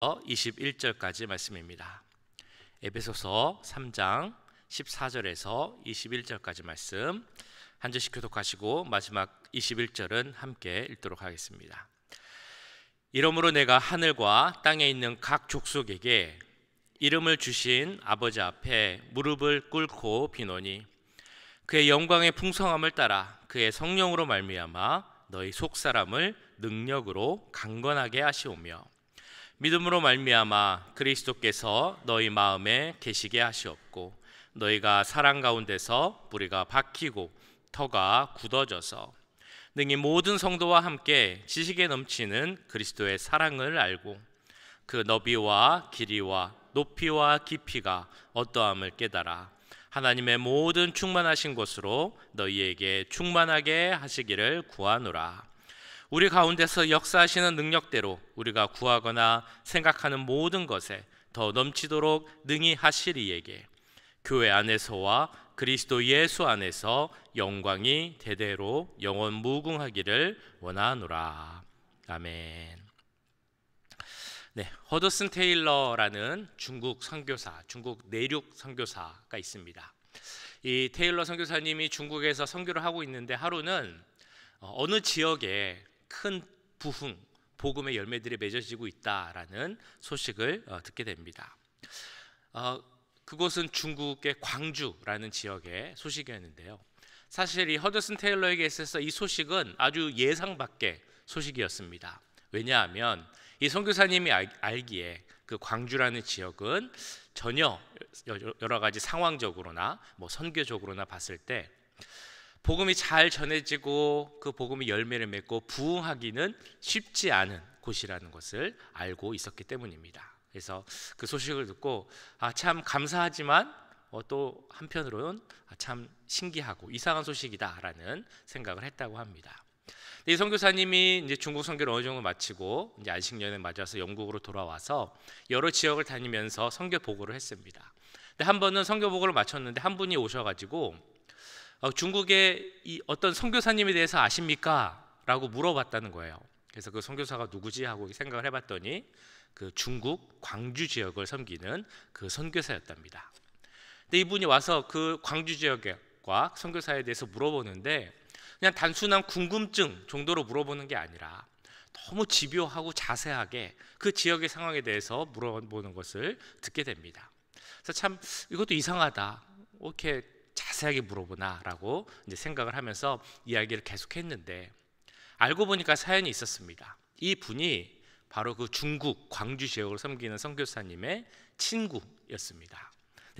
21절까지 말씀입니다. 에베소서 3장 14절에서 21절까지 말씀 한 절씩 교독하시고 마지막 21절은 함께 읽도록 하겠습니다. 이러므로 내가 하늘과 땅에 있는 각 족속에게 이름을 주신 아버지 앞에 무릎을 꿇고 비노니 그의 영광의 풍성함을 따라 그의 성령으로 말미암아 너희 속사람을 능력으로 강건하게 하시오며 믿음으로 말미암아 그리스도께서 너희 마음에 계시게 하시옵고 너희가 사랑 가운데서 뿌리가 박히고 터가 굳어져서 능히 모든 성도와 함께 지식에 넘치는 그리스도의 사랑을 알고 그 너비와 길이와 높이와 깊이가 어떠함을 깨달아 하나님의 모든 충만하신 것으로 너희에게 충만하게 하시기를 구하노라. 우리 가운데서 역사하시는 능력대로 우리가 구하거나 생각하는 모든 것에 더 넘치도록 능히 하시리에게 교회 안에서와 그리스도 예수 안에서 영광이 대대로 영원 무궁하기를 원하노라. 아멘. 네, 허드슨 테일러라는 중국 선교사, 중국 내륙 선교사가 있습니다. 이 테일러 선교사님이 중국에서 선교를 하고 있는데 하루는 어느 지역에 큰 부흥, 복음의 열매들이 맺어지고 있다라는 소식을 듣게 됩니다. 그곳은 중국의 광주라는 지역의 소식이었는데요. 사실 이 허드슨 테일러에게 있어서 이 소식은 아주 예상 밖의 소식이었습니다. 왜냐하면 이 선교사님이 알기에 그 광주라는 지역은 전혀 여러 가지 상황적으로나 선교적으로나 봤을 때 복음이 잘 전해지고 그 복음이 열매를 맺고 부흥하기는 쉽지 않은 곳이라는 것을 알고 있었기 때문입니다. 그래서 그 소식을 듣고 참 감사하지만 또 한편으로는 참 신기하고 이상한 소식이다라는 생각을 했다고 합니다. 이 선교사님이 이제 중국 선교를 어느 정도 마치고 이제 안식년을 맞아서 영국으로 돌아와서 여러 지역을 다니면서 선교 보고를 했습니다. 근데 한 번은 선교 보고를 마쳤는데 한 분이 오셔가지고 중국의 이 어떤 선교사님에 대해서 아십니까? 라고 물어봤다는 거예요. 그래서 그 선교사가 누구지 하고 생각을 해봤더니 그 중국 광주 지역을 섬기는 그 선교사였답니다. 근데 이분이 와서 그 광주 지역과 선교사에 대해서 물어보는데 그냥 단순한 궁금증 정도로 물어보는 게 아니라 너무 집요하고 자세하게 그 지역의 상황에 대해서 물어보는 것을 듣게 됩니다. 그래서 참 이것도 이상하다. 이렇게 자세하게 물어보나라고 이제 생각을 하면서 이야기를 계속했는데 알고 보니까 사연이 있었습니다. 이 분이 바로 그 중국 광주 지역을 섬기는 선교사님의 친구였습니다.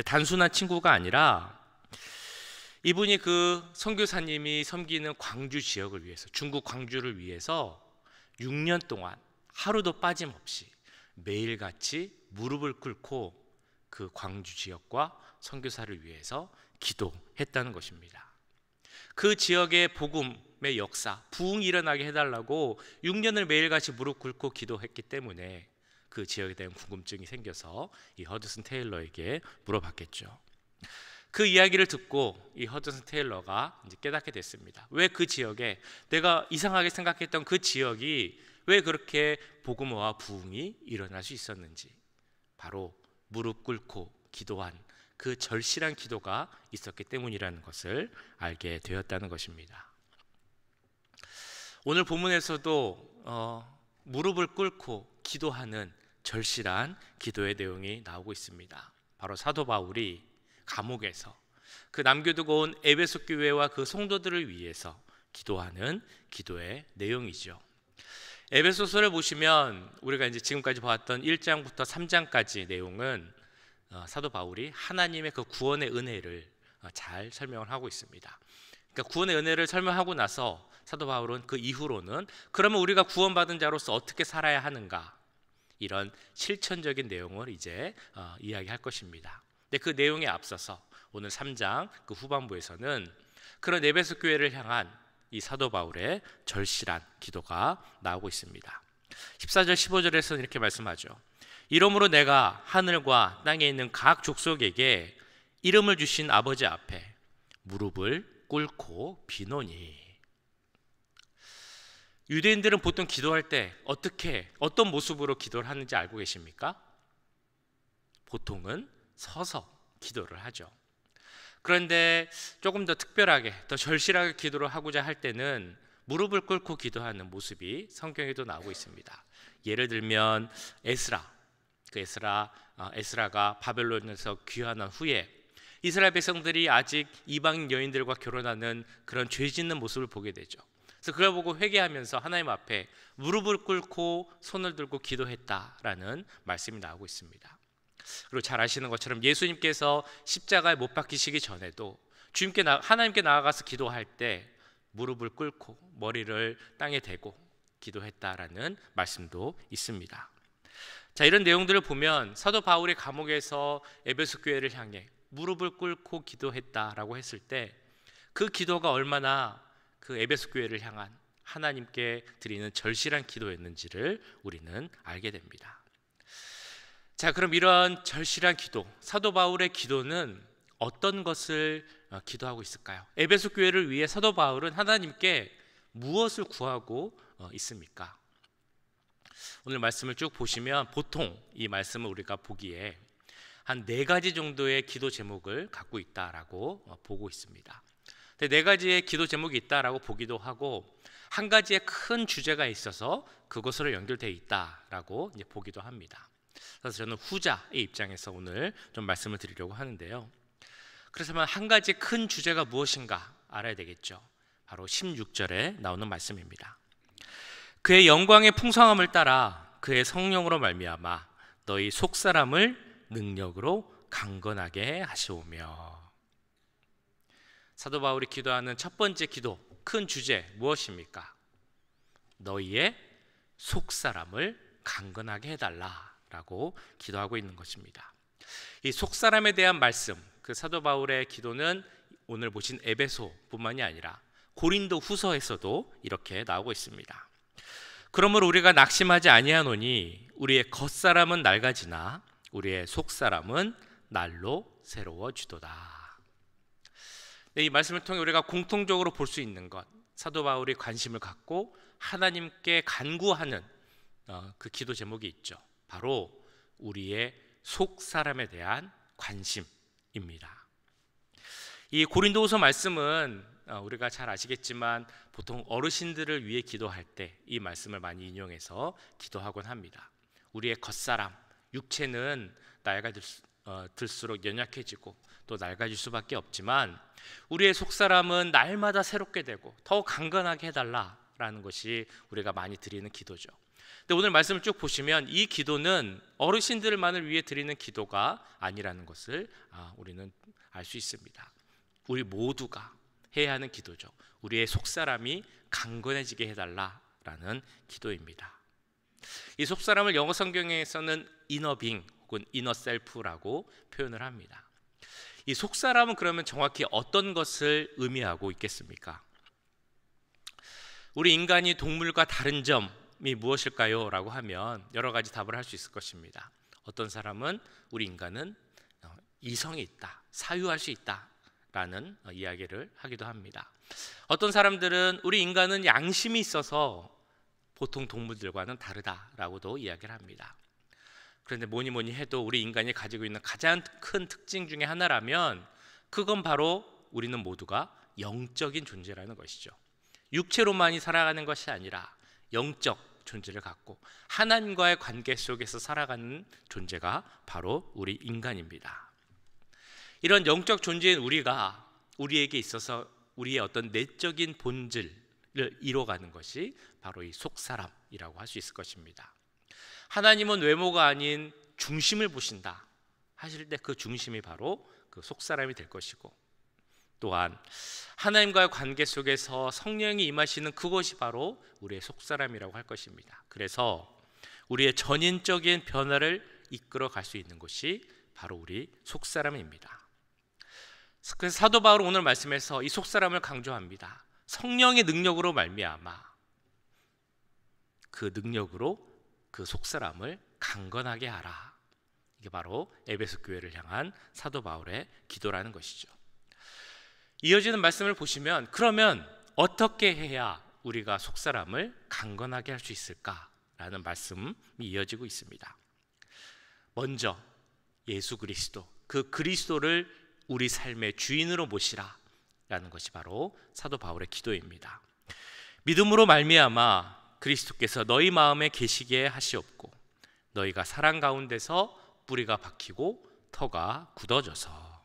단순한 친구가 아니라 이분이 그 선교사님이 섬기는 광주 지역을 위해서 중국 광주를 위해서 6년 동안 하루도 빠짐없이 매일같이 무릎을 꿇고 그 광주 지역과 선교사를 위해서 기도했다는 것입니다. 그 지역의 복음의 역사, 부흥이 일어나게 해달라고 6년을 매일같이 무릎 꿇고 기도했기 때문에 그 지역에 대한 궁금증이 생겨서 이 허드슨 테일러에게 물어봤겠죠. 그 이야기를 듣고 이 허드슨 테일러가 이제 깨닫게 됐습니다. 왜 그 지역에 내가 이상하게 생각했던 그 지역이 왜 그렇게 복음화와 부흥이 일어날 수 있었는지, 바로 무릎 꿇고 기도한 그 절실한 기도가 있었기 때문이라는 것을 알게 되었다는 것입니다. 오늘 본문에서도 무릎을 꿇고 기도하는 절실한 기도의 내용이 나오고 있습니다. 바로 사도 바울이 감옥에서 그 남겨두고 온 에베소 교회와 그 성도들을 위해서 기도하는 기도의 내용이죠. 에베소서를 보시면 우리가 이제 지금까지 봤던 1장부터 3장까지 내용은 사도 바울이 하나님의 그 구원의 은혜를 잘 설명을 하고 있습니다. 그러니까 구원의 은혜를 설명하고 나서 사도 바울은 그 이후로는 그러면 우리가 구원받은 자로서 어떻게 살아야 하는가, 이런 실천적인 내용을 이제 이야기할 것입니다. 근데 그 내용에 앞서서 오늘 3장 그 후반부에서는 그런 에베소 교회를 향한 이 사도 바울의 절실한 기도가 나오고 있습니다. 14절 15절에서는 이렇게 말씀하죠. 이러므로 내가 하늘과 땅에 있는 각 족속에게 이름을 주신 아버지 앞에 무릎을 꿇고 비노니. 유대인들은 보통 기도할 때 어떤 모습으로 기도를 하는지 알고 계십니까? 보통은 서서 기도를 하죠. 그런데 조금 더 특별하게, 더 절실하게 기도를 하고자 할 때는 무릎을 꿇고 기도하는 모습이 성경에도 나오고 있습니다. 예를 들면 에스라가 바벨론에서 귀환한 후에 이스라엘 백성들이 아직 이방 여인들과 결혼하는 그런 죄 짓는 모습을 보게 되죠. 그래서 그걸 보고 회개하면서 하나님 앞에 무릎을 꿇고 손을 들고 기도했다라는 말씀이 나오고 있습니다. 그리고 잘 아시는 것처럼 예수님께서 십자가에 못 박히시기 전에도 하나님께 나아가서 기도할 때 무릎을 꿇고 머리를 땅에 대고 기도했다라는 말씀도 있습니다. 자, 이런 내용들을 보면 사도 바울이 감옥에서 에베소 교회를 향해 무릎을 꿇고 기도했다라고 했을 때 그 기도가 얼마나 그 에베소 교회를 향한 하나님께 드리는 절실한 기도였는지를 우리는 알게 됩니다. 자, 그럼 이런 절실한 기도, 사도 바울의 기도는 어떤 것을 기도하고 있을까요? 에베소 교회를 위해 사도 바울은 하나님께 무엇을 구하고 있습니까? 오늘 말씀을 쭉 보시면 보통 이 말씀을 우리가 보기에 한 4가지 정도의 기도 제목을 갖고 있다라고 보고 있습니다. 네 가지의 기도 제목이 있다라고 보기도 하고 한 가지의 큰 주제가 있어서 그것으로 연결되어 있다라고 보기도 합니다. 그래서 저는 후자의 입장에서 오늘 좀 말씀을 드리려고 하는데요. 그렇다면 한 가지 큰 주제가 무엇인가 알아야 되겠죠. 바로 16절에 나오는 말씀입니다. 그의 영광의 풍성함을 따라 그의 성령으로 말미암아 너희 속사람을 능력으로 강건하게 하시오며. 사도 바울이 기도하는 첫 번째 기도, 큰 주제 무엇입니까? 너희의 속사람을 강건하게 해달라라고 기도하고 있는 것입니다. 이 속사람에 대한 말씀, 그 사도 바울의 기도는 오늘 보신 에베소뿐만이 아니라 고린도 후서에서도 이렇게 나오고 있습니다. 그러므로 우리가 낙심하지 아니하노니 우리의 겉사람은 낡아지나 우리의 속사람은 날로 새로워지도다. 이 말씀을 통해 우리가 공통적으로 볼 수 있는 것, 사도 바울이 관심을 갖고 하나님께 간구하는 그 기도 제목이 있죠. 바로 우리의 속사람에 대한 관심입니다. 이 고린도후서 말씀은 우리가 잘 아시겠지만 보통 어르신들을 위해 기도할 때 이 말씀을 많이 인용해서 기도하곤 합니다. 우리의 겉사람, 육체는 나이가 들수록 연약해지고 또 낡아질 수밖에 없지만 우리의 속사람은 날마다 새롭게 되고 더 강건하게 해달라라는 것이 우리가 많이 드리는 기도죠. 근데 오늘 말씀을 쭉 보시면 이 기도는 어르신들만을 위해 드리는 기도가 아니라는 것을 우리는 알 수 있습니다. 우리 모두가 해야 하는 기도죠. 우리의 속사람이 강건해지게 해달라라는 기도입니다. 이 속사람을 영어 성경에서는 이너빙 혹은 이너셀프라고 표현을 합니다. 이 속사람은 그러면 정확히 어떤 것을 의미하고 있겠습니까? 우리 인간이 동물과 다른 점이 무엇일까요? 라고 하면 여러 가지 답을 할 수 있을 것입니다. 어떤 사람은 우리 인간은 이성이 있다, 사유할 수 있다 라는 이야기를 하기도 합니다. 어떤 사람들은 우리 인간은 양심이 있어서 보통 동물들과는 다르다라고도 이야기를 합니다. 그런데 뭐니 해도 우리 인간이 가지고 있는 가장 큰 특징 중에 하나라면 그건 바로 우리는 모두가 영적인 존재라는 것이죠. 육체로만이 살아가는 것이 아니라 영적 존재를 갖고 하나님과의 관계 속에서 살아가는 존재가 바로 우리 인간입니다. 이런 영적 존재인 우리가 우리에게 있어서 우리의 어떤 내적인 본질을 이뤄가는 것이 바로 이 속사람이라고 할 수 있을 것입니다. 하나님은 외모가 아닌 중심을 보신다 하실 때 그 중심이 바로 그 속사람이 될 것이고, 또한 하나님과의 관계 속에서 성령이 임하시는 그것이 바로 우리의 속사람이라고 할 것입니다. 그래서 우리의 전인적인 변화를 이끌어 갈 수 있는 것이 바로 우리 속사람입니다. 그래서 사도 바울은 오늘 말씀에서 이 속사람을 강조합니다. 성령의 능력으로 말미암아 그 능력으로 그 속사람을 강건하게 하라. 이게 바로 에베소 교회를 향한 사도 바울의 기도라는 것이죠. 이어지는 말씀을 보시면 그러면 어떻게 해야 우리가 속사람을 강건하게 할 수 있을까라는 말씀이 이어지고 있습니다. 먼저 예수 그리스도, 그 그리스도를 우리 삶의 주인으로 모시라라는 것이 바로 사도 바울의 기도입니다. 믿음으로 말미암아 그리스도께서 너희 마음에 계시게 하시옵고 너희가 사랑 가운데서 뿌리가 박히고 터가 굳어져서.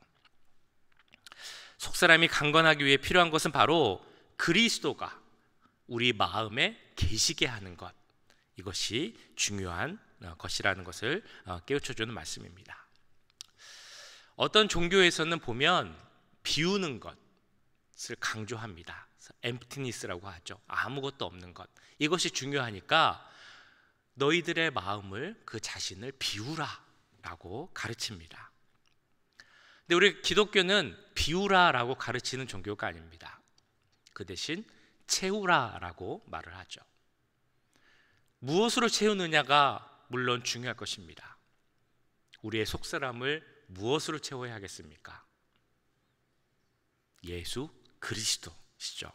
속사람이 강건하기 위해 필요한 것은 바로 그리스도가 우리 마음에 계시게 하는 것, 이것이 중요한 것이라는 것을 깨우쳐주는 말씀입니다. 어떤 종교에서는 보면 비우는 것을 강조합니다. emptiness라고 하죠. 아무것도 없는 것. 이것이 중요하니까 너희들의 마음을, 그 자신을 비우라라고 가르칩니다. 근데 우리 기독교는 비우라라고 가르치는 종교가 아닙니다. 그 대신 채우라라고 말을 하죠. 무엇으로 채우느냐가 물론 중요할 것입니다. 우리의 속사람을 무엇으로 채워야 하겠습니까? 예수 그리스도시죠.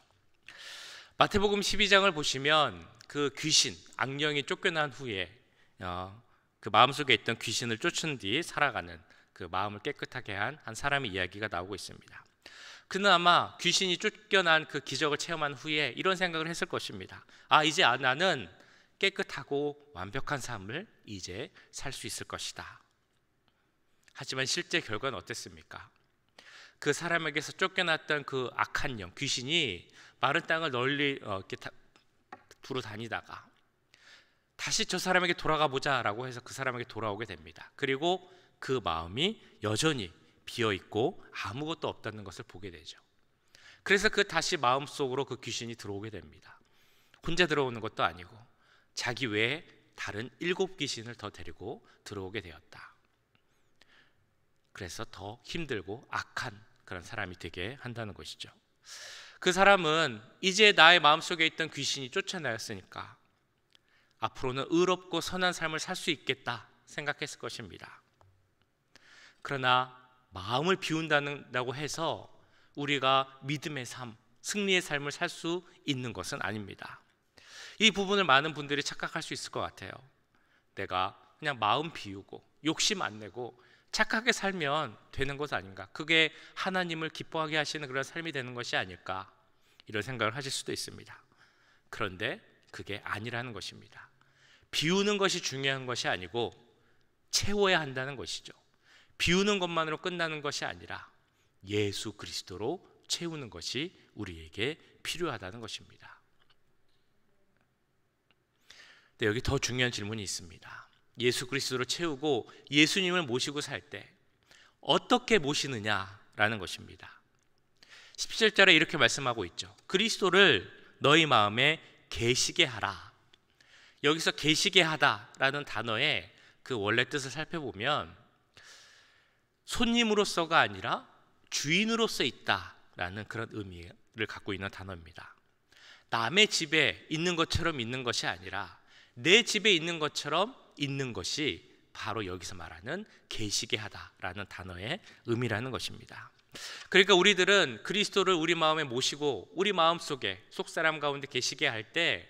마태복음 12장을 보시면 그 귀신, 악령이 쫓겨난 후에 그 마음속에 있던 귀신을 쫓은 뒤 살아가는 그 마음을 깨끗하게 한 사람의 이야기가 나오고 있습니다. 그는 아마 귀신이 쫓겨난 그 기적을 체험한 후에 이런 생각을 했을 것입니다. 이제 나는 깨끗하고 완벽한 삶을 이제 살 수 있을 것이다. 하지만 실제 결과는 어땠습니까? 그 사람에게서 쫓겨났던 그 악한 영, 귀신이 마른 땅을 널리 이렇게 두루 다니다가 다시 저 사람에게 돌아가 보자라고 해서 그 사람에게 돌아오게 됩니다. 그리고 그 마음이 여전히 비어있고 아무것도 없다는 것을 보게 되죠. 그래서 그 다시 마음속으로 그 귀신이 들어오게 됩니다. 혼자 들어오는 것도 아니고 자기 외에 다른 7 귀신을 더 데리고 들어오게 되었다. 그래서 더 힘들고 악한 그런 사람이 되게 한다는 것이죠. 그 사람은 이제 나의 마음속에 있던 귀신이 쫓아나였으니까 앞으로는 의롭고 선한 삶을 살 수 있겠다 생각했을 것입니다. 그러나 마음을 비운다고 해서 우리가 믿음의 삶, 승리의 삶을 살 수 있는 것은 아닙니다. 이 부분을 많은 분들이 착각할 수 있을 것 같아요. 내가 그냥 마음 비우고 욕심 안 내고 착하게 살면 되는 것 아닌가? 그게 하나님을 기뻐하게 하시는 그런 삶이 되는 것이 아닐까? 이런 생각을 하실 수도 있습니다. 그런데 그게 아니라는 것입니다. 비우는 것이 중요한 것이 아니고 채워야 한다는 것이죠. 비우는 것만으로 끝나는 것이 아니라 예수 그리스도로 채우는 것이 우리에게 필요하다는 것입니다. 근데 여기 더 중요한 질문이 있습니다. 예수 그리스도로 채우고 예수님을 모시고 살 때 어떻게 모시느냐라는 것입니다. 17절에 이렇게 말씀하고 있죠. 그리스도를 너희 마음에 계시게 하라. 여기서 계시게 하다라는 단어의 그 원래 뜻을 살펴보면 손님으로서가 아니라 주인으로서 있다라는 그런 의미를 갖고 있는 단어입니다. 남의 집에 있는 것처럼 있는 것이 아니라 내 집에 있는 것처럼 있는 것이 바로 여기서 말하는 계시게 하다라는 단어의 의미라는 것입니다. 그러니까 우리들은 그리스도를 우리 마음에 모시고 우리 마음속에 속사람 가운데 계시게 할 때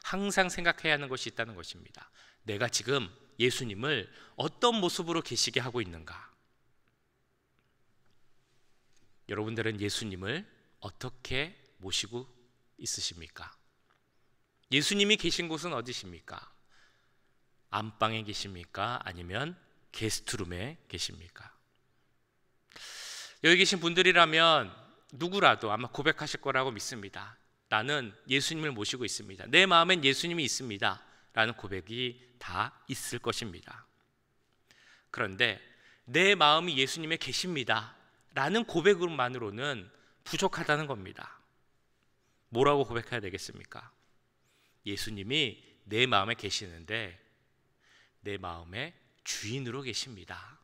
항상 생각해야 하는 것이 있다는 것입니다. 내가 지금 예수님을 어떤 모습으로 계시게 하고 있는가? 여러분들은 예수님을 어떻게 모시고 있으십니까? 예수님이 계신 곳은 어디십니까? 안방에 계십니까? 아니면 게스트룸에 계십니까? 여기 계신 분들이라면 누구라도 아마 고백하실 거라고 믿습니다. 나는 예수님을 모시고 있습니다. 내 마음엔 예수님이 있습니다. 라는 고백이 다 있을 것입니다. 그런데 내 마음이 예수님에 계십니다. 라는 고백으로만으로는 부족하다는 겁니다. 뭐라고 고백해야 되겠습니까? 예수님이 내 마음에 계시는데 내 마음의 주인으로 계십니다.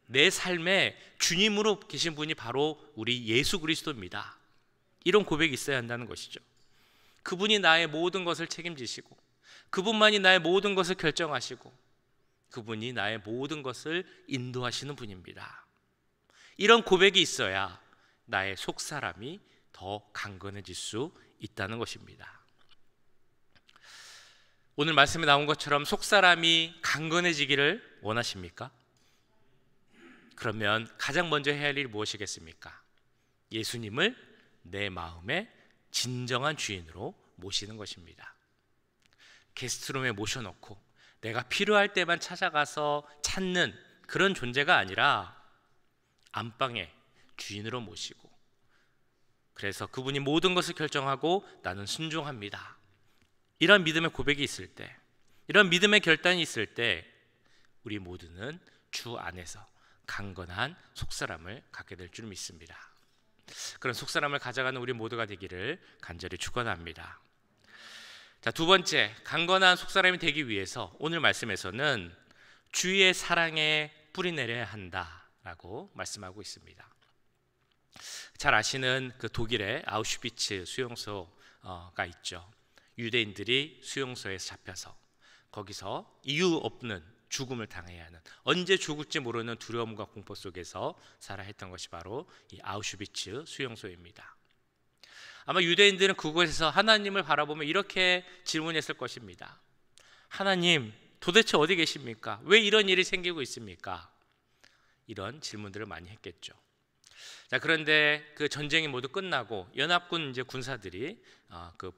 내 삶의 주님으로 계신 분이 바로 우리 예수 그리스도입니다. 이런 고백이 있어야 한다는 것이죠. 그분이 나의 모든 것을 책임지시고 그분만이 나의 모든 것을 결정하시고 그분이 나의 모든 것을 인도하시는 분입니다. 이런 고백이 있어야 나의 속사람이 더 강건해질 수 있다는 것입니다. 오늘 말씀에 나온 것처럼 속사람이 강건해지기를 원하십니까? 그러면 가장 먼저 해야 할 일이 무엇이겠습니까? 예수님을 내 마음의 진정한 주인으로 모시는 것입니다. 게스트룸에 모셔놓고 내가 필요할 때만 찾아가서 찾는 그런 존재가 아니라 안방에 주인으로 모시고, 그래서 그분이 모든 것을 결정하고 나는 순종합니다, 이런 믿음의 고백이 있을 때, 이런 믿음의 결단이 있을 때 우리 모두는 주 안에서 강건한 속사람을 갖게 될 줄 믿습니다. 그런 속사람을 가져가는 우리 모두가 되기를 간절히 축원합니다. 자, 두 번째, 강건한 속사람이 되기 위해서 오늘 말씀에서는 주의 사랑에 뿌리 내려야 한다라고 말씀하고 있습니다. 잘 아시는 그 독일의 아우슈비츠 수용소가 있죠. 유대인들이 수용소에서 잡혀서 거기서 이유 없는 죽음을 당해야 하는, 언제 죽을지 모르는 두려움과 공포 속에서 살아야 했던 것이 바로 이 아우슈비츠 수용소입니다. 아마 유대인들은 그곳에서 하나님을 바라보며 이렇게 질문했을 것입니다. 하나님, 도대체 어디 계십니까? 왜 이런 일이 생기고 있습니까? 이런 질문들을 많이 했겠죠. 자, 그런데 그 전쟁이 모두 끝나고 연합군 이제 군사들이 그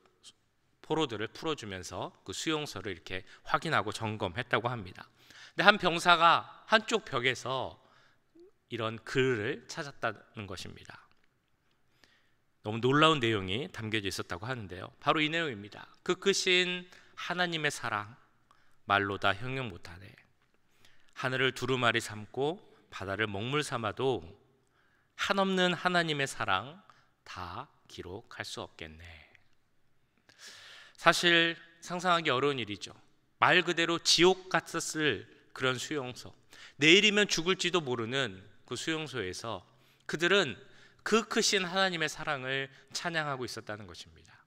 포로들을 풀어주면서 그 수용소를 이렇게 확인하고 점검했다고 합니다. 근데 한 병사가 한쪽 벽에서 이런 글을 찾았다는 것입니다. 너무 놀라운 내용이 담겨져 있었다고 하는데요. 바로 이 내용입니다. 그 크신 하나님의 사랑 말로 다 형용 못하네. 하늘을 두루마리 삼고 바다를 먹물 삼아도 한없는 하나님의 사랑 다 기록할 수 없겠네. 사실 상상하기 어려운 일이죠. 말 그대로 지옥 같았을 그런 수용소, 내일이면 죽을지도 모르는 그 수용소에서 그들은 그 크신 하나님의 사랑을 찬양하고 있었다는 것입니다.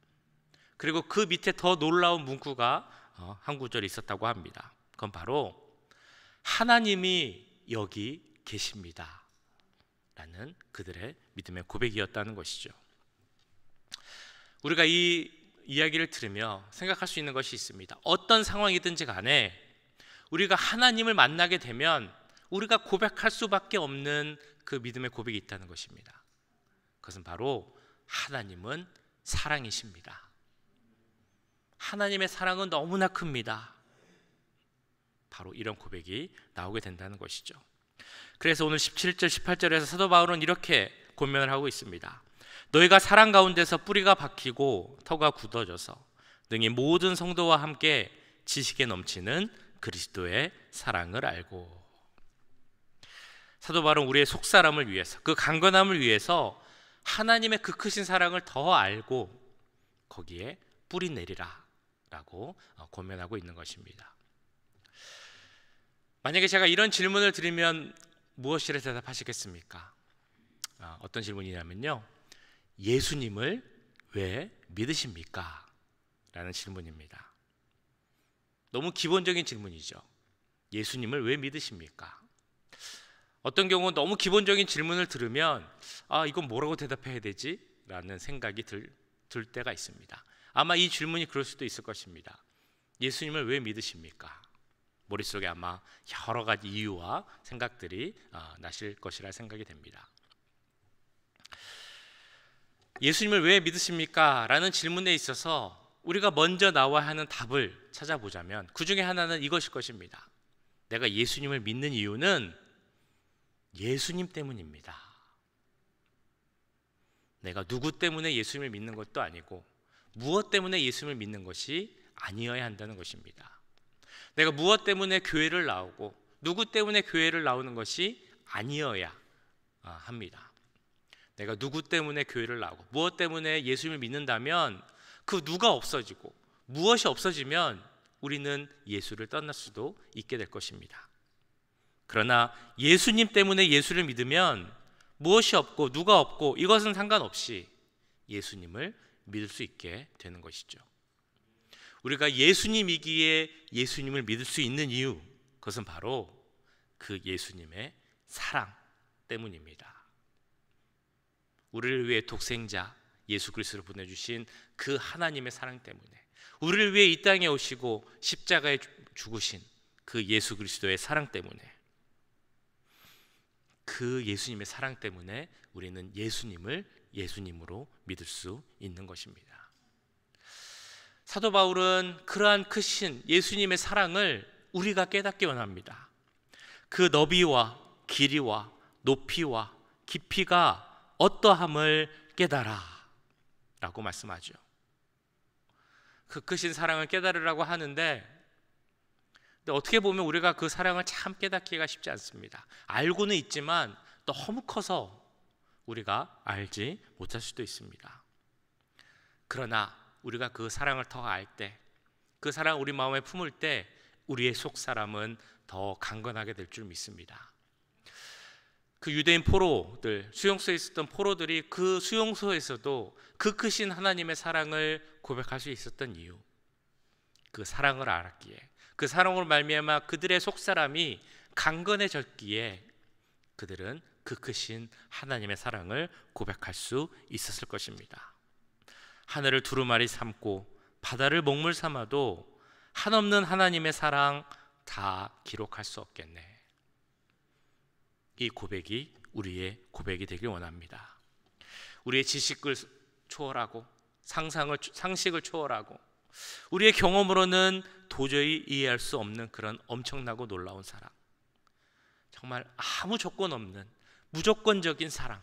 그리고 그 밑에 더 놀라운 문구가 한 구절 있었다고 합니다. 그건 바로 하나님이 여기 계십니다 라는 그들의 믿음의 고백이었다는 것이죠. 우리가 이 이야기를 들으며 생각할 수 있는 것이 있습니다. 어떤 상황이든지 간에 우리가 하나님을 만나게 되면 우리가 고백할 수밖에 없는 그 믿음의 고백이 있다는 것입니다. 그것은 바로 하나님은 사랑이십니다. 하나님의 사랑은 너무나 큽니다. 바로 이런 고백이 나오게 된다는 것이죠. 그래서 오늘 17절 18절에서 사도 바울은 이렇게 권면을 하고 있습니다. 너희가 사랑 가운데서 뿌리가 박히고 터가 굳어져서 능히 모든 성도와 함께 지식에 넘치는 그리스도의 사랑을 알고. 사도 바울은 우리의 속사람을 위해서, 그 강건함을 위해서 하나님의 그 크신 사랑을 더 알고 거기에 뿌리 내리라 라고 권면하고 있는 것입니다. 만약에 제가 이런 질문을 드리면 무엇이라 대답하시겠습니까? 어떤 질문이냐면요, 예수님을 왜 믿으십니까? 라는 질문입니다. 너무 기본적인 질문이죠. 예수님을 왜 믿으십니까? 어떤 경우는 너무 기본적인 질문을 들으면 이건 뭐라고 대답해야 되지? 라는 생각이 들 때가 있습니다. 아마 이 질문이 그럴 수도 있을 것입니다. 예수님을 왜 믿으십니까? 머릿속에 아마 여러 가지 이유와 생각들이 나실 것이라 생각이 됩니다. 예수님을 왜 믿으십니까? 라는 질문에 있어서 우리가 먼저 나와야 하는 답을 찾아보자면 그 중에 하나는 이것일 것입니다. 내가 예수님을 믿는 이유는 예수님 때문입니다. 내가 누구 때문에 예수님을 믿는 것도 아니고 무엇 때문에 예수님을 믿는 것이 아니어야 한다는 것입니다. 내가 무엇 때문에 교회를 나오고 누구 때문에 교회를 나오는 것이 아니어야 합니다. 내가 누구 때문에 교회를 나오고 무엇 때문에 예수님을 믿는다면 그 누가 없어지고 무엇이 없어지면 우리는 예수를 떠날 수도 있게 될 것입니다. 그러나 예수님 때문에 예수를 믿으면 무엇이 없고 누가 없고 이것은 상관없이 예수님을 믿을 수 있게 되는 것이죠. 우리가 예수님이기에 예수님을 믿을 수 있는 이유, 그것은 바로 그 예수님의 사랑 때문입니다. 우리를 위해 독생자 예수 그리스도를 보내주신 그 하나님의 사랑 때문에, 우리를 위해 이 땅에 오시고 십자가에 죽으신 그 예수 그리스도의 사랑 때문에, 그 예수님의 사랑 때문에 우리는 예수님을 예수님으로 믿을 수 있는 것입니다. 사도 바울은 그러한 크신 예수님의 사랑을 우리가 깨닫기 원합니다. 그 너비와 길이와 높이와 깊이가 어떠함을 깨달아 라고 말씀하죠. 그 크신 사랑을 깨달으라고 하는데, 근데 어떻게 보면 우리가 그 사랑을 참 깨닫기가 쉽지 않습니다. 알고는 있지만 너무 커서 우리가 알지 못할 수도 있습니다. 그러나 우리가 그 사랑을 더 알 때, 그 사랑을 우리 마음에 품을 때 우리의 속사람은 더 강건하게 될 줄 믿습니다. 그 유대인 포로들, 수용소에 있었던 포로들이 그 수용소에서도 그 크신 하나님의 사랑을 고백할 수 있었던 이유, 그 사랑을 알았기에, 그 사랑으로 말미암아 그들의 속사람이 강건해졌기에 그들은 그 크신 하나님의 사랑을 고백할 수 있었을 것입니다. 하늘을 두루마리 삼고 바다를 먹물 삼아도 한없는 하나님의 사랑 다 기록할 수 없겠네. 이 고백이 우리의 고백이 되길 원합니다. 우리의 지식을 초월하고 상식을 초월하고 우리의 경험으로는 도저히 이해할 수 없는 그런 엄청나고 놀라운 사랑, 정말 아무 조건 없는 무조건적인 사랑.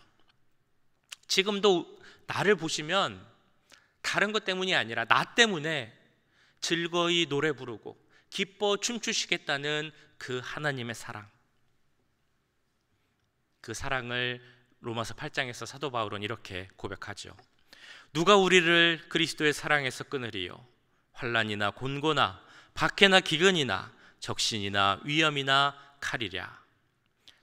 지금도 나를 보시면 다른 것 때문이 아니라 나 때문에 즐거이 노래 부르고 기뻐 춤추시겠다는 그 하나님의 사랑, 그 사랑을 로마서 8장에서 사도 바울은 이렇게 고백하죠. 누가 우리를 그리스도의 사랑에서 끊으리요? 환난이나 곤고나 박해나 기근이나 적신이나 위험이나 칼이랴.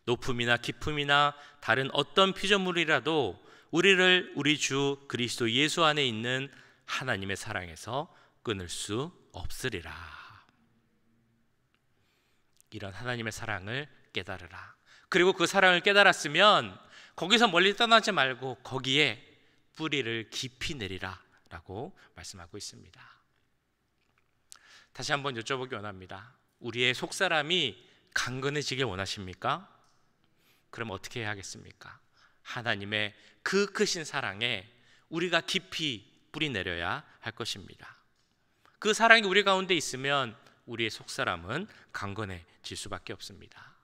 높음이나 깊음이나 다른 어떤 피조물이라도 우리를 우리 주 그리스도 예수 안에 있는 하나님의 사랑에서 끊을 수 없으리라. 이런 하나님의 사랑을 깨달으라. 그리고 그 사랑을 깨달았으면 거기서 멀리 떠나지 말고 거기에 뿌리를 깊이 내리라 라고 말씀하고 있습니다. 다시 한번 여쭤보기 원합니다. 우리의 속사람이 강건해지길 원하십니까? 그럼 어떻게 해야 하겠습니까? 하나님의 그 크신 사랑에 우리가 깊이 뿌리 내려야 할 것입니다. 그 사랑이 우리 가운데 있으면 우리의 속사람은 강건해질 수밖에 없습니다.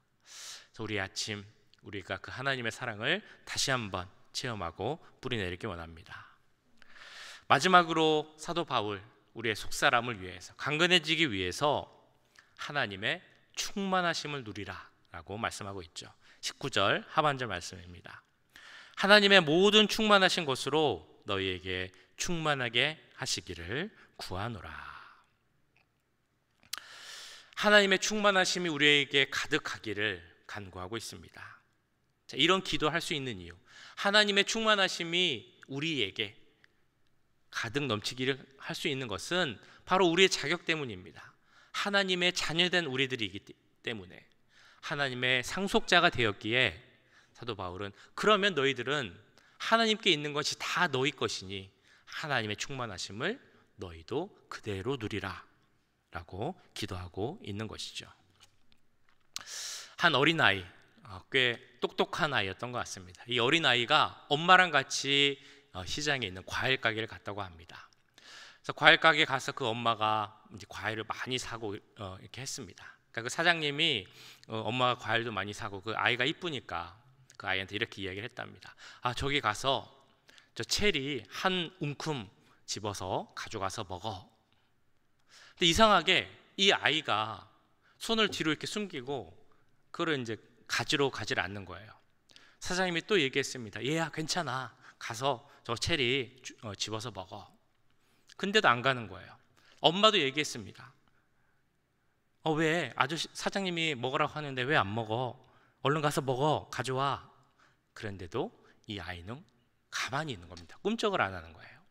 그래서 우리 아침 우리가 그 하나님의 사랑을 다시 한번 체험하고 뿌리 내리기 원합니다. 마지막으로 사도 바울, 우리의 속사람을 위해서, 강건해지기 위해서 하나님의 충만하심을 누리라 라고 말씀하고 있죠. 19절 하반절 말씀입니다. 하나님의 모든 충만하신 것으로 너희에게 충만하게 하시기를 구하노라. 하나님의 충만하심이 우리에게 가득하기를 간구하고 있습니다. 자, 이런 기도할 수 있는 이유, 하나님의 충만하심이 우리에게 가득 넘치기를 할 수 있는 것은 바로 우리의 자격 때문입니다. 하나님의 자녀된 우리들이기 때문에, 하나님의 상속자가 되었기에 사도 바울은 그러면 너희들은 하나님께 있는 것이 다 너희 것이니 하나님의 충만하심을 너희도 그대로 누리라 라고 기도하고 있는 것이죠. 한 어린아이, 꽤 똑똑한 아이였던 것 같습니다. 이 어린아이가 엄마랑 같이 시장에 있는 과일 가게를 갔다고 합니다. 그래서 과일 가게 가서 그 엄마가 이제 과일을 많이 사고 이렇게 했습니다. 그러니까 그 사장님이 엄마가 과일도 많이 사고 그 아이가 이쁘니까 그 아이한테 이렇게 이야기를 했답니다. 아, 저기 가서 저 체리 한 움큼 집어서 가져가서 먹어. 근데 이상하게 이 아이가 손을 뒤로 이렇게 숨기고 그걸 이제 가지러 가지 않는 거예요. 사장님이 또 얘기했습니다. 얘야 괜찮아, 가서 저 체리 집어서 먹어. 근데도 안 가는 거예요. 엄마도 얘기했습니다. 왜 아저씨 사장님이 먹으라고 하는데 왜 안 먹어? 얼른 가서 먹어, 가져와. 그런데도 이 아이는 가만히 있는 겁니다. 꿈쩍을 안 하는 거예요.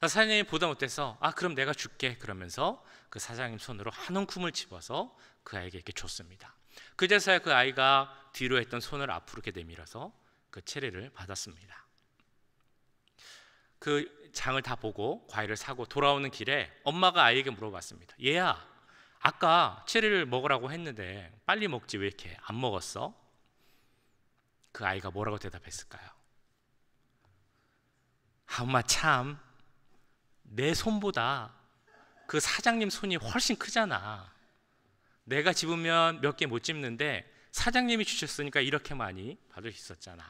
사장님이 보다 못해서 그럼 내가 줄게 그러면서 그 사장님 손으로 한 움큼을 집어서 그 아이에게 이렇게 줬습니다. 그제서야 그 아이가 뒤로 했던 손을 앞으로 이렇게 내밀어서 그 체리를 받았습니다. 그 장을 다 보고 과일을 사고 돌아오는 길에 엄마가 아이에게 물어봤습니다. 얘야, 아까 체리를 먹으라고 했는데 빨리 먹지 왜 이렇게 안 먹었어? 그 아이가 뭐라고 대답했을까요? 엄마 참, 내 손보다 그 사장님 손이 훨씬 크잖아. 내가 집으면 몇 개 못 집는데 사장님이 주셨으니까 이렇게 많이 받을 수 있었잖아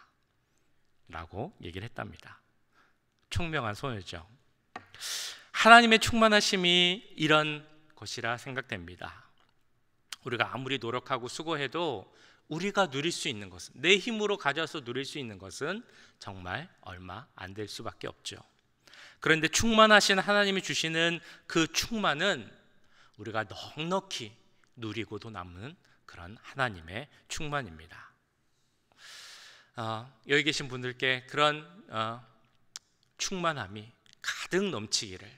라고 얘기를 했답니다. 총명한 소녀죠. 하나님의 충만하심이 이런 것이라 생각됩니다. 우리가 아무리 노력하고 수고해도 우리가 누릴 수 있는 것은, 내 힘으로 가져서 누릴 수 있는 것은 정말 얼마 안 될 수밖에 없죠. 그런데 충만하신 하나님이 주시는 그 충만은 우리가 넉넉히 누리고도 남는 그런 하나님의 충만입니다. 여기 계신 분들께 그런 충만함이 가득 넘치기를,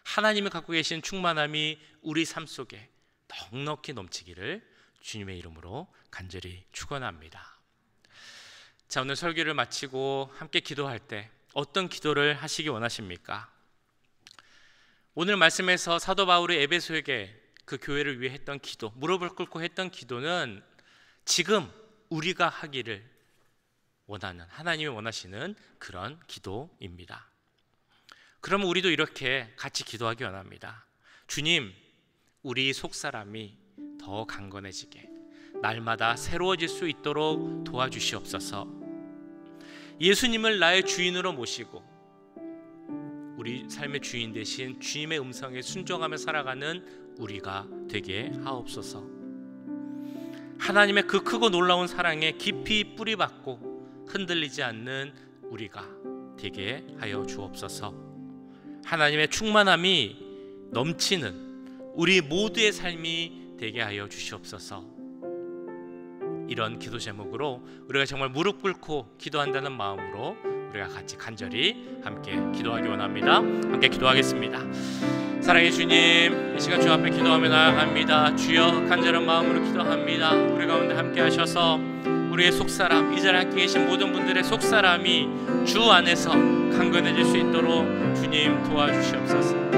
하나님이 갖고 계신 충만함이 우리 삶 속에 넉넉히 넘치기를 주님의 이름으로 간절히 축원합니다. 자, 오늘 설교를 마치고 함께 기도할 때 어떤 기도를 하시기 원하십니까? 오늘 말씀에서 사도 바울이 에베소에게 그 교회를 위해 했던 기도, 무릎을 꿇고 했던 기도는 지금 우리가 하기를 원하는, 하나님이 원하시는 그런 기도입니다. 그러면 우리도 이렇게 같이 기도하기 원합니다. 주님, 우리 속사람이 더 강건해지게, 날마다 새로워질 수 있도록 도와주시옵소서. 예수님을 나의 주인으로 모시고 우리 삶의 주인 대신 주님의 음성에 순종하며 살아가는 우리가 되게 하옵소서. 하나님의 그 크고 놀라운 사랑에 깊이 뿌리박고 흔들리지 않는 우리가 되게 하여 주옵소서. 하나님의 충만함이 넘치는 우리 모두의 삶이 되게 하여 주시옵소서. 이런 기도 제목으로 우리가 정말 무릎 꿇고 기도한다는 마음으로 우리가 같이 간절히 함께 기도하기 원합니다. 함께 기도하겠습니다. 사랑의 주님, 이 시간 주 앞에 기도하며 나아갑니다. 주여, 간절한 마음으로 기도합니다. 우리 가운데 함께 하셔서 우리의 속사람, 이 자리에 함께 계신 모든 분들의 속사람이 주 안에서 강건해질 수 있도록 주님 도와주시옵소서.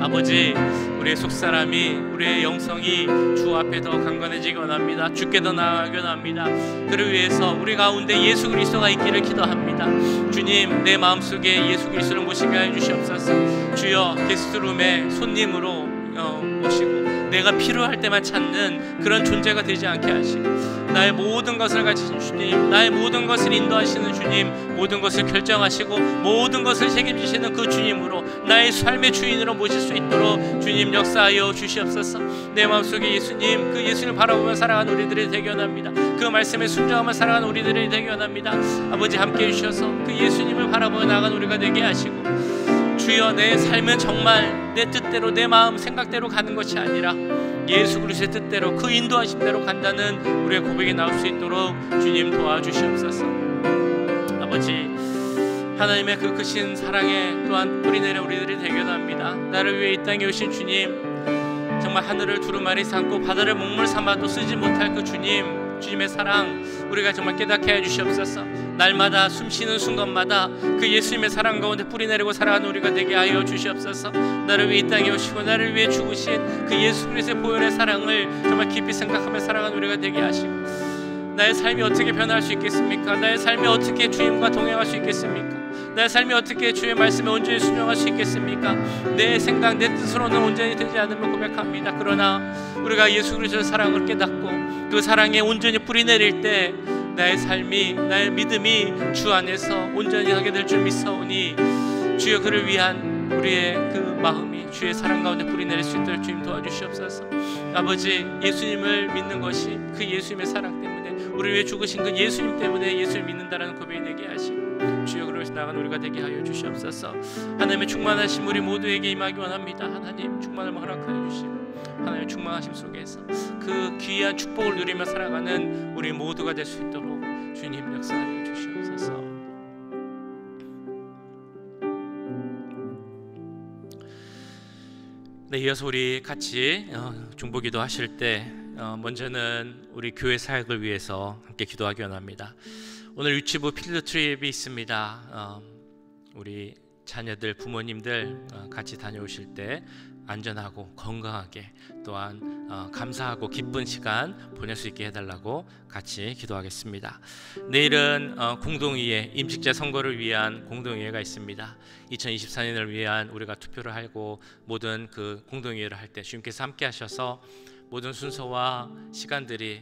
아버지, 우리의 속사람이, 우리의 영성이 주 앞에 더 강건해지기 원합니다. 주께 더 나아가기 원합니다. 그를 위해서 우리 가운데 예수 그리스도가 있기를 기도합니다. 주님, 내 마음속에 예수 그리스도를 모시게 하여 주시옵소서. 주여, 게스트룸에 손님으로 모시고 내가 필요할 때만 찾는 그런 존재가 되지 않게 하시고, 나의 모든 것을 가지신 주님, 나의 모든 것을 인도하시는 주님, 모든 것을 결정하시고 모든 것을 책임지시는 그 주님으로 나의 삶의 주인으로 모실 수 있도록 주님 역사하여 주시옵소서. 내 마음속에 예수님, 그 예수를 바라보며 살아가는 우리들이 되기 원합니다. 그 말씀에 순종하며 살아가는 우리들이 되기 원합니다. 아버지, 함께해 주셔서 그 예수님을 바라보며 나아가는 우리가 되게 하시고, 주여, 내 삶은 정말 내 뜻대로, 내 마음 생각대로 가는 것이 아니라 예수 그리스도의 뜻대로, 그 인도하심대로 간다는 우리의 고백이 나올 수 있도록 주님 도와주시옵소서. 아버지, 하나님의 그 크신 사랑에 또한 뿌리내려 우리들이 되게 원합니다. 나를 위해 이 땅에 오신 주님, 정말 하늘을 두루마리 삼고 바다를 목물 삼아도 쓰지 못할 그 주님의 사랑 우리가 정말 깨닫게 해주시옵소서. 날마다 숨쉬는 순간마다 그 예수님의 사랑 가운데 뿌리내리고 살아가는 우리가 되게 하여 주시옵소서. 나를 위해 이 땅에 오시고 나를 위해 죽으신 그 예수 그리스도의 보혈의 사랑을 정말 깊이 생각하며 살아가는 우리가 되게 하시고, 나의 삶이 어떻게 변할 수 있겠습니까? 나의 삶이 어떻게 주님과 동행할 수 있겠습니까? 나의 삶이 어떻게 주의 말씀에 온전히 순종할 수 있겠습니까? 내 생각, 내 뜻으로는 온전히 되지 않으며 고백합니다. 그러나 우리가 예수 그리스도의 사랑을 깨닫고 그 사랑에 온전히 뿌리내릴 때 나의 삶이, 나의 믿음이 주 안에서 온전히 하게 될 줄 믿사오니, 주여, 그를 위한 우리의 그 마음이 주의 사랑 가운데 뿌리내릴 수 있도록 주님 도와주시옵소서. 아버지, 예수님을 믿는 것이 그 예수님의 사랑 때문에, 우리를 위해 죽으신 그 예수님 때문에 예수를 믿는다라는 고백이 되게 하시고, 주여, 그러시 나간 우리가 되게 하여 주시옵소서. 하나님의 충만하심 우리 모두에게 임하기 원합니다. 하나님, 충만함을 허락하여 주시고 하나님의 충만하심 속에서 그 귀한 축복을 누리며 살아가는 우리 모두가 될 수 있도록 주님 역사하여 주시옵소서. 네, 이어서 우리 같이 중보기도 하실 때 먼저는 우리 교회 사역을 위해서 함께 기도하기 원합니다. 오늘 유치부 필드 트립이 있습니다. 우리 자녀들, 부모님들 같이 다녀오실 때 안전하고 건강하게 또한 감사하고 기쁜 시간 보낼 수 있게 해달라고 같이 기도하겠습니다. 내일은 공동의회, 임직자 선거를 위한 공동의회가 있습니다. 2024년을 위한 우리가 투표를 하고 모든 그 공동의회를 할 때 주님께서 함께 하셔서 모든 순서와 시간들이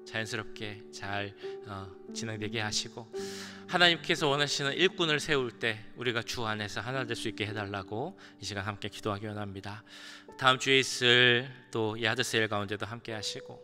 자연스럽게 잘 진행되게 하시고, 하나님께서 원하시는 일꾼을 세울 때 우리가 주 안에서 하나 될 수 있게 해달라고 이 시간 함께 기도하기 원합니다. 다음 주에 있을 또 야드세일 가운데도 함께 하시고,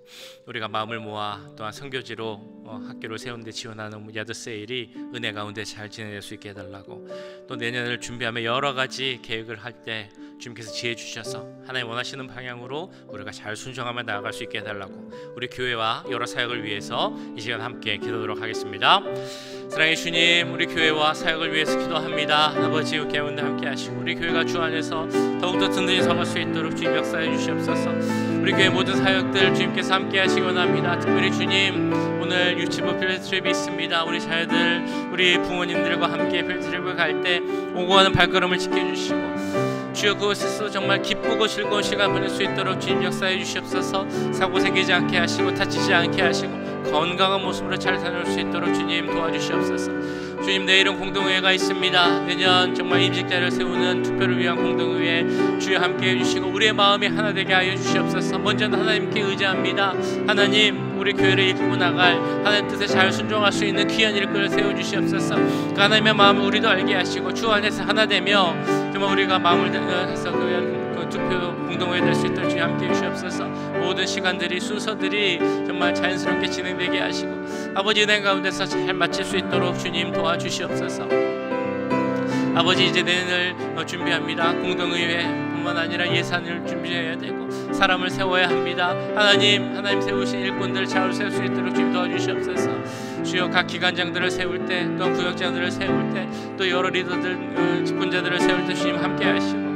우리가 마음을 모아 또한 선교지로 학교를 세우는 데 지원하는 야드세일이 은혜 가운데 잘 진행될 수 있게 해달라고, 또 내년을 준비하며 여러 가지 계획을 할 때 주님께서 지혜 주셔서 하나님 원하시는 방향으로 우리가 잘 순종하며 나아갈 수 있게 해달라고 우리 교회와 여러 사역을 위해서 이 시간 함께 기도하도록 하겠습니다. 사랑의 주님, 우리 교회와 사역을 위해서 기도합니다. 아버지 가운데 함께 하시고 우리 교회가 주 안에서 더욱더 든든히 서갈 수 있도록 주님 역사해 주시옵소서. 우리 교회 모든 사역들 주님께서 함께 하시기 원합니다. 특별히 주님, 오늘 유치부 필드트립이 있습니다. 우리 자녀들, 우리 부모님들과 함께 필드트립을 갈 때 오고 가는 발걸음을 지켜주시고, 주여 그곳에서 정말 기쁘고 즐거운 시간 보낼 수 있도록 주님 역사해 주시옵소서. 사고 생기지 않게 하시고 다치지 않게 하시고 건강한 모습으로 잘 다녀올 수 있도록 주님 도와주시옵소서. 주님, 내일은 공동의회가 있습니다. 내년 정말 임직자를 세우는 투표를 위한 공동의회 주여 함께 해주시고 우리의 마음이 하나 되게 하여 주시옵소서. 먼저는 하나님께 의지합니다. 하나님, 우리 교회를 이끌고 나갈 하나님 뜻에 잘 순종할 수 있는 귀한 일꾼을 세워주시옵소서. 그 하나님의 마음을 우리도 알게 하시고 주 안에서 하나 되며 정말 우리가 마음을 해서 그 투표 공동회에 될 수 있도록 주님 함께 해주시옵소서. 모든 시간들이, 순서들이 정말 자연스럽게 진행되게 하시고 아버지 은혜 가운데서 잘 마칠 수 있도록 주님 도와주시옵소서. 아버지, 이제 내년을 준비합니다. 공동의회뿐만 아니라 예산을 준비해야 되고 사람을 세워야 합니다. 하나님 세우신 일꾼들 잘 세울 수 있도록 주님 도와주시옵소서. 주여, 각 기관장들을 세울 때, 또 구역장들을 세울 때, 또 여러 리더들, 직분자들을 세울 때 주님 함께 하시고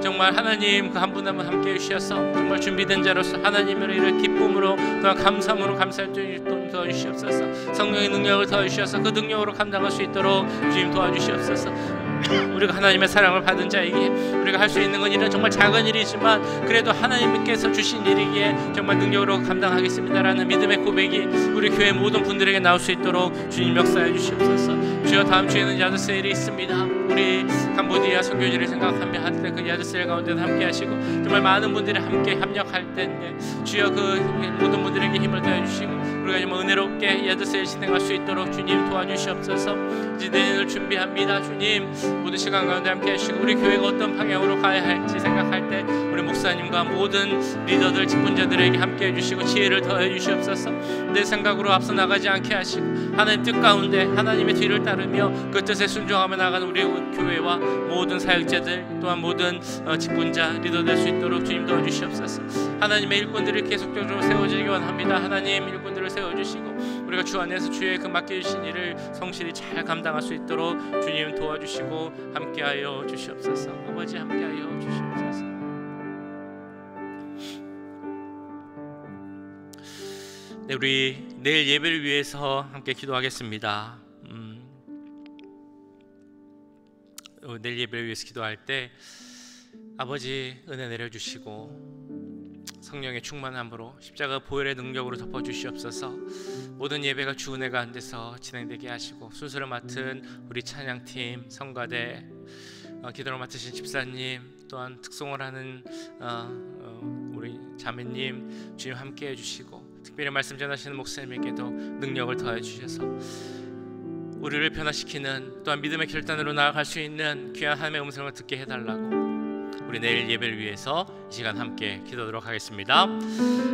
정말 하나님 그 한 분 한 분 함께 해주셔서 정말 준비된 자로서 하나님으로 이를 기쁨으로 또한 감사함으로 감사할 줄 도와주시옵소서. 성령의 능력을 더해주셔서 그 능력으로 감당할 수 있도록 주님 도와주시옵소서. 우리가 하나님의 사랑을 받은 자에게 우리가 할 수 있는 건 이런 정말 작은 일이지만 그래도 하나님께서 주신 일이기에 정말 능력으로 감당하겠습니다라는 믿음의 고백이 우리 교회 모든 분들에게 나올 수 있도록 주님 역사해 주시옵소서. 주여, 다음 주에는 야드세일이 있습니다. 우리 캄보디아 선교지를 생각하며 할 때 그 야드세일 가운데도 함께 하시고 정말 많은 분들이 함께 협력할 때인데 주여, 그 모든 분들에게 힘을 더해 주시고 우리가 정말 은혜롭게 야드세일 진행할 수 있도록 주님 도와주시옵소서. 이제 내년을 준비합니다. 주님, 모든 시간 가운데 함께 하시고 우리 교회가 어떤 방향으로 가야 할지 생각할 때 우리 목사님과 모든 리더들, 직분자들에게 함께 해주시고 지혜를 더해 주시옵소서. 내 생각으로 앞서 나가지 않게 하시고 하나님 뜻 가운데 하나님의 뒤를 따르며 그 뜻에 순종하며 나가는 우리 교회와 모든 사역자들 또한 모든 직분자, 리더 될 수 있도록 주님 도와주시옵소서. 하나님의 일꾼들이 계속적으로 세워지기 원합니다. 하나님, 일꾼들을 세워주시고 우리가 주 안에서 주의 그 맡겨주신 일을 성실히 잘 감당할 수 있도록 주님 도와주시고 함께하여 주시옵소서. 아버지, 함께하여 주시옵소서. 네, 우리 내일 예배를 위해서 함께 기도하겠습니다. 내일 예배를 위해서 기도할 때 아버지 은혜 내려주시고 성령의 충만함으로 십자가 보혈의 능력으로 덮어주시옵소서. 모든 예배가 주 은혜 가운데서 진행되게 하시고 순서를 맡은 우리 찬양팀, 성가대, 기도를 맡으신 집사님, 또한 특송을 하는 우리 자매님 주님 함께 해주시고 특별히 말씀 전하시는 목사님에게도 능력을 더해 주셔서 우리를 변화시키는 또한 믿음의 결단으로 나아갈 수 있는 귀한 하나님의 음성을 듣게 해달라고 우리 내일 예배를 위해서 이 시간 함께 기도하도록 하겠습니다.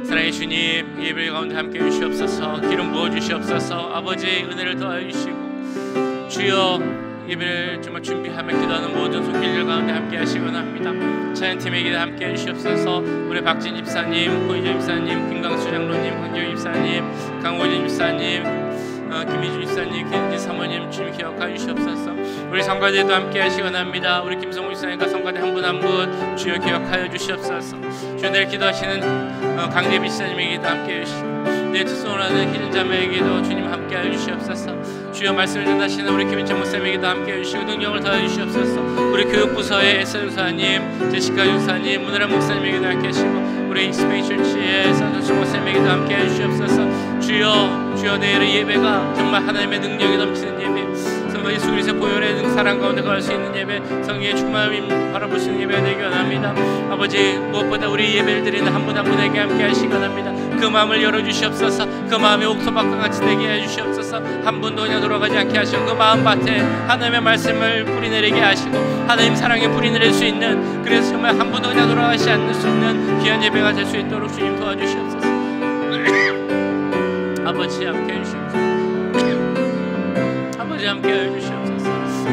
사랑의 주님, 예배 가운데 함께 해주시옵소서. 기름 부어주시옵소서. 아버지 은혜를 더해 주시고 주여, 예배를 정말 준비하며 기도하는 모든 손길들 가운데 함께 하시곤 합니다. 찬양팀에게 함께 해주시옵소서. 우리 박진 집사님, 고희정 집사님, 김강수 장로님, 황교희 집사님, 강호진 집사님, 김희준 집사님, 김지 사모님 주님 기억하여 주시옵소서. 우리 성가대도 함께 하시기 원합니다. 우리 김성우 집사님과 성가대 한 분 한 분 주여 기억하여 주시옵소서. 주여 내일 기도하시는 강대비 집사님에게도 함께 해주시고 내일 투소하는 희준 자매에게도 주님 함께 하여 주시옵소서. 주여 말씀을 전하시는 우리 김인철 목사님에게도 함께 해주시고 능력을 더하여 주시옵소서. 우리 교육부서의 에서 윤사님, 제시카 윤사님, 문혜란 목사님에게도 함께 하시고 우리 익스페이처치의 산소수 목사님에게도 함께 해주시옵소서. 주여 내일의 예배가 정말 하나님의 능력이 넘치는 예배, 성도 예수 그리스도의 보혈의 사랑 가운데 거할 수 있는 예배, 성령의 충만함을 바라볼 수 있는 예배가 되기 원합니다. 아버지, 무엇보다 우리 예배를 드리는 한 분 한 분에게 함께 하시기 원합니다. 그 마음을 열어주시옵소서. 그 마음이 옥토밭과 같이 되게 해주시옵소서. 한 분도 그냥 돌아가지 않게 하시고 그 마음밭에 하나님의 말씀을 뿌리내리게 하시고 하나님 사랑에 뿌리내릴 수 있는, 그래서 정말 한 분도 그냥 돌아가지 않을 수 있는 귀한 예배가 될 수 있도록 주님 도와주시옵소서. 아버지 함께 해주시옵소서. 아버지 함께 해주시옵소서.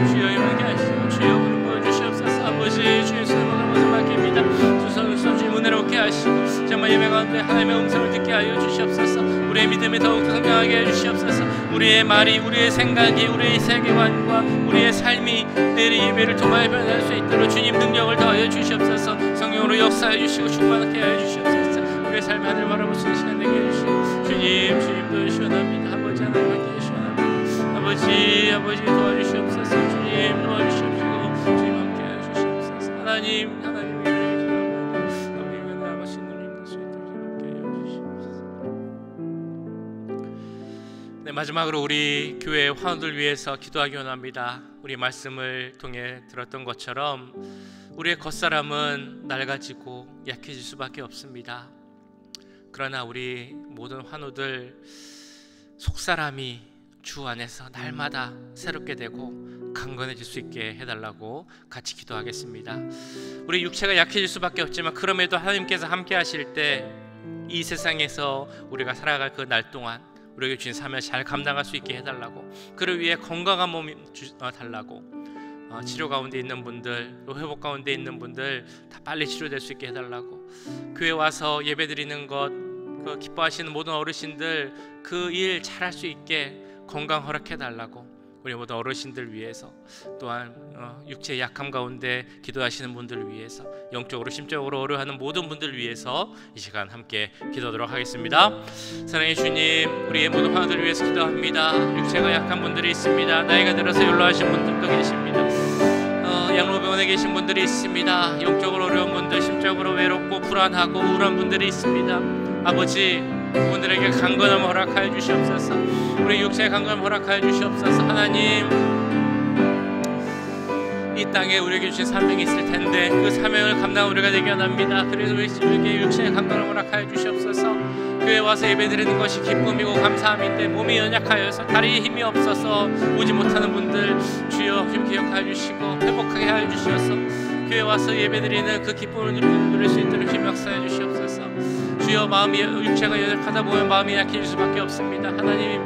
주여 임하게 하시고 주여 오늘 보여주시옵소서. 아버지 주의 손으로 모든 맡깁니다. 주선으로서 주님 은혜롭게 하시고 정말 예배 가운데 하나님의 음성을 듣게 하여 주시옵소서. 우리의 믿음이 더욱 성장하게 해주시옵소서. 우리의 말이, 우리의 생각이, 우리의 세계관과 우리의 삶이 내일 예배를 통하여 변할 수 있도록 주님 능력을 더하여 주시옵소서. 성령으로 역사해 주시고 충만하게 하여 주시옵소서. 우리의 삶의 하늘 바라볼 수 있는 시간 되게 해주시고 주님도 시원합니다. 아버지 하나님 함께 시원합니다. 아버지 도와주시옵소서. 주님 도와주시옵시고 주님 함께 해주시옵소서. 하나님 마지막으로 우리 교회 환우들 위해서 기도하기 원합니다. 우리 말씀을 통해 들었던 것처럼 우리의 겉사람은 낡아지고 약해질 수밖에 없습니다. 그러나 우리 모든 환우들 속사람이 주 안에서 날마다 새롭게 되고 강건해질 수 있게 해달라고 같이 기도하겠습니다. 우리 육체가 약해질 수밖에 없지만 그럼에도 하나님께서 함께 하실 때 이 세상에서 우리가 살아갈 그 날 동안 우리에게 주신 사명을 잘 감당할 수 있게 해달라고, 그를 위해 건강한 몸 달라고, 치료 가운데 있는 분들, 회복 가운데 있는 분들 다 빨리 치료될 수 있게 해달라고, 교회 와서 예배드리는 것 그 기뻐하시는 모든 어르신들 그 일 잘할 수 있게 건강 허락해달라고, 우리 모든 어르신들 위해서, 또한 육체의 약함 가운데 기도하시는 분들을 위해서, 영적으로 심적으로 어려워하는 모든 분들을 위해서 이 시간 함께 기도하도록 하겠습니다. 사랑의 주님, 우리의 모든 환우들을 위해서 기도합니다. 육체가 약한 분들이 있습니다. 나이가 들어서 연로하신 분들도 계십니다. 양로병원에 계신 분들이 있습니다. 영적으로 어려운 분들, 심적으로 외롭고 불안하고 우울한 분들이 있습니다. 아버지, 그분들에게 강건함을 허락하여 주시옵소서. 우리 육체의 강건함을 허락하여 주시옵소서. 하나님, 이 땅에 우리에게 주신 사명이 있을 텐데 그 사명을 감당한 우리가 되게 원합니다. 그래서 우리에게 육체의 강건함을 허락하여 주시옵소서. 교회 와서 예배드리는 것이 기쁨이고 감사함인데 몸이 연약하여서 다리에 힘이 없어서 오지 못하는 분들 주여 힘 기억하여 주시고 회복하게 하여 주시옵소서. 교회 와서 예배드리는 그 기쁨을 누릴 수 있도록 힘 역사해 주시옵소서. 주여, 마음이 육체가 연약하다 보면 마음이 약해질 수밖에 없습니다. 하나님,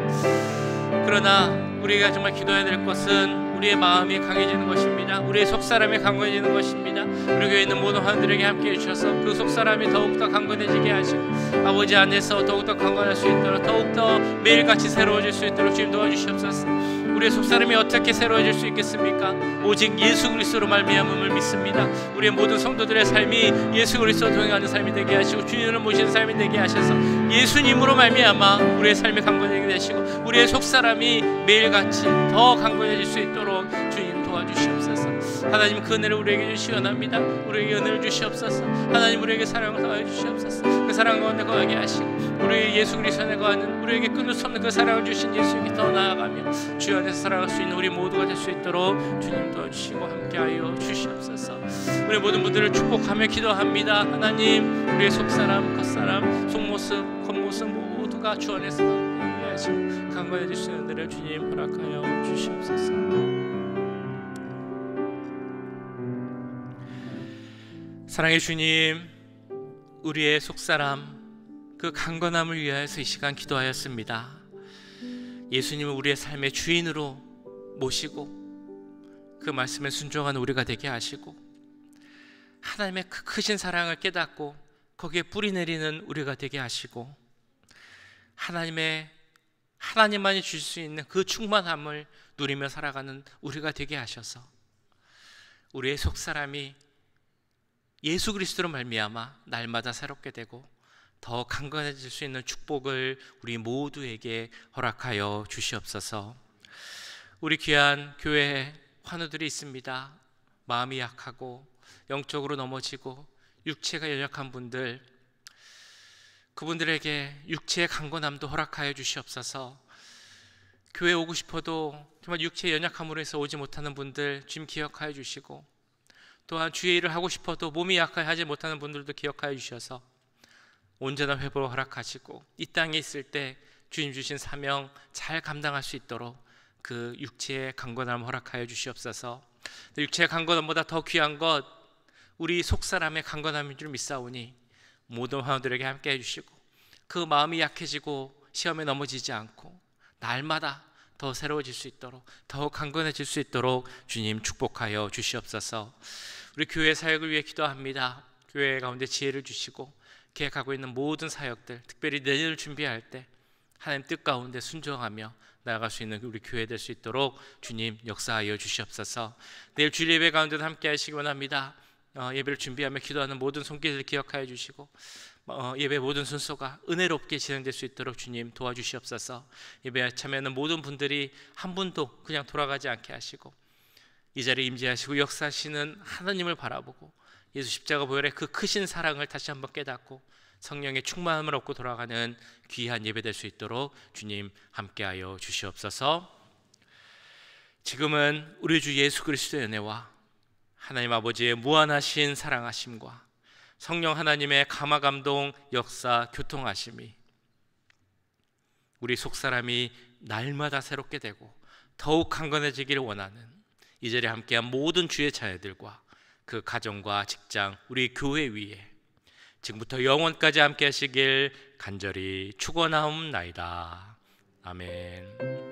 그러나 우리가 정말 기도해야 될 것은 우리의 마음이 강해지는 것입니다. 우리의 속사람이 강건해지는 것입니다. 우리 교회에 있는 모든 환우들에게 함께 해주셔서 그 속사람이 더욱더 강건해지게 하시고 아버지 안에서 더욱더 강건할 수 있도록, 더욱더 매일같이 새로워질 수 있도록 주님 도와주시옵소서. 우리의 속사람이 어떻게 새로워질 수 있겠습니까? 오직 예수 그리스도로 말미암음을 믿습니다. 우리의 모든 성도들의 삶이 예수 그리스도로 동행하는 삶이 되게 하시고 주님을 모시는 삶이 되게 하셔서 예수님으로 말미암아 우리의 삶이 강건하게 되시고 우리의 속사람이 매일같이 더 강건해질 수 있도록 주님 도와주시옵소서. 하나님, 그 은혜를 우리에게 주시옵나이다. 우리에게 은혜를 주시옵소서. 하나님, 우리에게 사랑을 더하여 주시옵소서. 그 사랑 가운데 거하게 하시고 우리 예수 그리스도 안에 거하는, 우리에게 끊을 수 없는 그 사랑을 주신 예수님께 더 나아가며 주 안에서 살아갈 수 있는 우리 모두가 될 수 있도록 주님 도와주시고 함께하여 주시옵소서. 우리 모든 분들을 축복하며 기도합니다. 하나님, 우리의 속사람, 겉사람, 속모습, 겉모습 모두가 주 안에서 하시고 강건해질 수 있는 은혜를 주님 허락하여 주시옵소서. 사랑의 주님, 우리의 속사람 그 강건함을 위하여서 이 시간 기도하였습니다. 예수님을 우리의 삶의 주인으로 모시고 그 말씀에 순종하는 우리가 되게 하시고 하나님의 그 크신 사랑을 깨닫고 거기에 뿌리 내리는 우리가 되게 하시고 하나님의 하나님만이 줄 수 있는 그 충만함을 누리며 살아가는 우리가 되게 하셔서 우리의 속사람이 예수 그리스도로 말미암아 날마다 새롭게 되고 더 강건해질 수 있는 축복을 우리 모두에게 허락하여 주시옵소서. 우리 귀한 교회에 환우들이 있습니다. 마음이 약하고 영적으로 넘어지고 육체가 연약한 분들, 그분들에게 육체의 강건함도 허락하여 주시옵소서. 교회 오고 싶어도 정말 육체의 연약함으로 해서 오지 못하는 분들 주님 기억하여 주시고, 또한 주의 일을 하고 싶어도 몸이 약하여 하지 못하는 분들도 기억하여 주셔서 온전한 회복을 허락하시고 이 땅에 있을 때 주님 주신 사명 잘 감당할 수 있도록 그 육체의 강건함을 허락하여 주시옵소서. 육체의 강건함보다 더 귀한 것 우리 속사람의 강건함인 줄 믿사오니 모든 환우들에게 함께 해주시고 그 마음이 약해지고 시험에 넘어지지 않고 날마다 더 새로워질 수 있도록 더 강건해질 수 있도록 주님 축복하여 주시옵소서. 우리 교회 사역을 위해 기도합니다. 교회 가운데 지혜를 주시고 계획하고 있는 모든 사역들, 특별히 내년을 준비할 때 하나님 뜻 가운데 순종하며 나아갈 수 있는 우리 교회 될 수 있도록 주님 역사하여 주시옵소서. 내일 주일 예배 가운데도 함께 하시기 원합니다. 예배를 준비하며 기도하는 모든 손길을 기억하여 주시고 예배 모든 순서가 은혜롭게 진행될 수 있도록 주님 도와주시옵소서. 예배에 참여하는 모든 분들이 한 분도 그냥 돌아가지 않게 하시고 이 자리에 임재하시고 역사하시는 하나님을 바라보고 예수 십자가 보혈의 그 크신 사랑을 다시 한번 깨닫고 성령의 충만함을 얻고 돌아가는 귀한 예배 될 수 있도록 주님 함께하여 주시옵소서. 지금은 우리 주 예수 그리스도의 은혜와 하나님 아버지의 무한하신 사랑하심과 성령 하나님의 감화감동 역사 교통하심이 우리 속사람이 날마다 새롭게 되고 더욱 강건해지기를 원하는 이 자리에 함께한 모든 주의 자녀들과 그 가정과 직장 우리 교회 위에 지금부터 영원까지 함께 하시길 간절히 축원하옵나이다. 아멘.